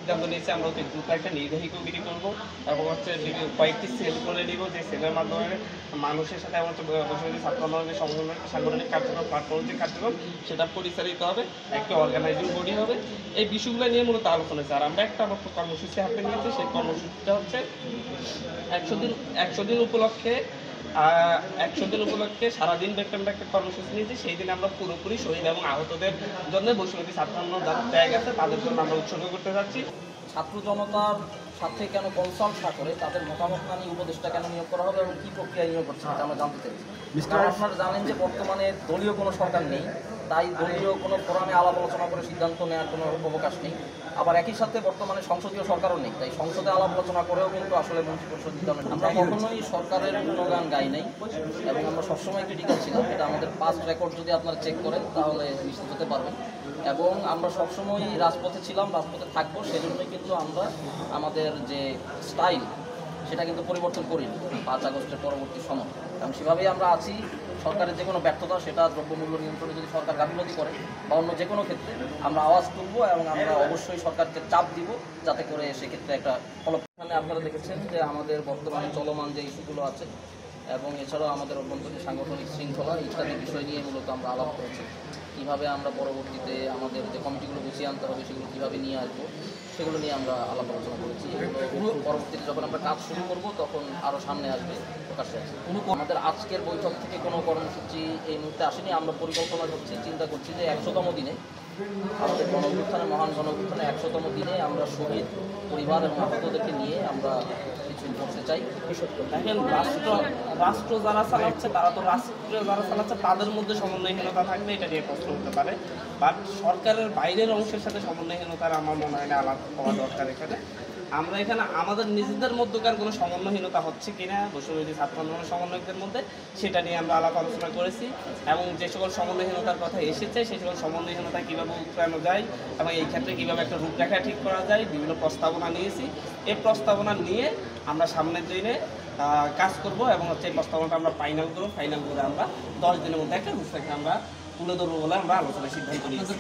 সিদ্ধান্ত নিয়েছি আমরা অতি দ্রুত একটা নির্বাহী কমিটি করবো এবং হচ্ছে কয়েকটি সেল করে নিব, যে সেলের মাধ্যমে মানুষের সাথে এবং ছাত্র আন্দোলনের সাংগঠনিক কার্যক্রম প্রাথমিক কার্যক্রম সেটা পরিচালিত হবে, একটা অর্গানাইজিং বডি হবে। এই বিষয়গুলো নিয়ে মূলত আলোচনা হয়েছে। আর আমরা একটা কর্মসূচি হাতে নিয়েছি, সেই কর্মসূচিটা হচ্ছে 100 দিন উপলক্ষে 100 দিন উপলক্ষে সারাদিন আমরা একটা কর্মসূচি নিয়েছি। সেই দিন আমরা পুরোপুরি শহীদ এবং আহতদের জন্য বৈষম্যবিরোধী ছাত্র আন্দোলন যারা ত্যাগ আছে তাদের জন্য আমরা উৎসর্গ করতে যাচ্ছি। ছাত্র জনতার সাথে কেন কনসাল্ট না করে তাদের মতামত না নিয়ে উপদেষ্টা কেন নিয়োগ করা হবে এবং কী প্রক্রিয়া নিয়োগ করছে সেটা আমরা জানতে চাইছি। কারণ আপনারা জানেন যে বর্তমানে দলীয় কোনো সরকার নেই, তাই দলীয় কোনো ফোরামে আলাপ আলোচনা করে সিদ্ধান্ত নেওয়ার কোনো অবকাশ নেই। আবার একই সাথে বর্তমানে সংসদীয় সরকারও নেই, তাই সংসদে আলাপ আলোচনা করেও কিন্তু আসলে মন্ত্রিপরিষদ সিদ্ধান্ত নেই। আমরা কখনোই সরকারের গুণগান গাই নাই এবং আমরা সবসময় ক্রিটিক্যাল ছিলাম। এটা আমাদের পাস্ট রেকর্ড যদি আপনারা চেক করেন তাহলে নিশ্চিত হতে পারবেন। এবং আমরা সবসময় রাজপথে ছিলাম, রাজপথে থাকবো, সেজন্যই কিন্তু আমরা আমাদের যে স্টাইল সেটা কিন্তু পরিবর্তন করিনি 5 আগস্টের পরবর্তী সময়, এবং সেভাবেই আমরা আছি। সরকারের যে কোনো ব্যর্থতা, সেটা দ্রব্যমূল্য নিয়ন্ত্রণে যদি সরকার গাফিলতি করে বা অন্য যে কোনো ক্ষেত্রে আমরা আওয়াজ তুলবো এবং আমরা অবশ্যই সরকারকে চাপ দিব যাতে করে সেক্ষেত্রে একটা ফলপ্রসূ। আপনারা দেখেছেন যে আমাদের বর্তমানে চলমান যে ইস্যুগুলো আছে এবং এছাড়াও আমাদের অভ্যন্তরীণ সাংগঠনিক শৃঙ্খলা ইত্যাদি বিষয় নিয়ে মূলত আমরা আলাপ করেছি। কীভাবে আমরা পরবর্তীতে আমাদের যে কমিটিগুলো গুছিয়ে আনতে হবে সেগুলো কীভাবে নিয়ে আসবো সেগুলো নিয়ে আমরা আলাপ আলোচনা করেছি। এগুলো পরবর্তীতে যখন আমরা কাজ শুরু করব তখন আরও সামনে আসবে, প্রকাশ্যে আসবে। আমাদের আজকের বৈঠক থেকে কোনো কর্মসূচি এই মুহূর্তে আসেনি। আমরা পরিকল্পনা করছি, চিন্তা করছি যে 100তম দিনে আমাদের গণঅভ্যুত্থানে, মহান গণঅভ্যুত্থানে 100তম দিনে আমরা শহীদ পরিবার এবং আহতদেরকে নিয়ে আমরা কিছু করতে চাই। দেখেন, রাষ্ট্র যারা চালাচ্ছে তারা তো রাষ্ট্র যারা চালাচ্ছে তাদের মধ্যে সমন্বয়হীনতা থাকলে এটা নিয়ে প্রশ্ন হতে পারে, বাট সরকারের বাইরের অংশের সাথে সমন্বয়হীনতার আমার মনে হয় না আলাপ হওয়া দরকার। এখানে আমরা এখানে আমাদের নিজেদের মধ্যকার কোনো সমন্বয়হীনতা হচ্ছে কিনা বৈষম্যবিরোধী ছাত্র আন্দোলনের সমন্বয়কদের মধ্যে সেটা নিয়ে আমরা আলাপ আলোচনা করেছি এবং যে সকল সমন্বয়হীনতার কথা এসেছে সেই সকল সমন্বয়হীনতা কীভাবে উত্তরানো যায় এবং এই ক্ষেত্রে কীভাবে একটা রূপরেখা ঠিক করা যায় বিভিন্ন প্রস্তাবনা নিয়েছি। এই প্রস্তাবনা নিয়ে আমরা সামনের দিনে কাজ করব এবং হচ্ছে এই প্রস্তাবনাটা আমরা ফাইনাল করে আমরা 10 দিনের মধ্যে একটা রূপরেখা আমরা তুলে ধরবো বলে আমরা আলোচনার সিদ্ধান্ত নিয়েছি।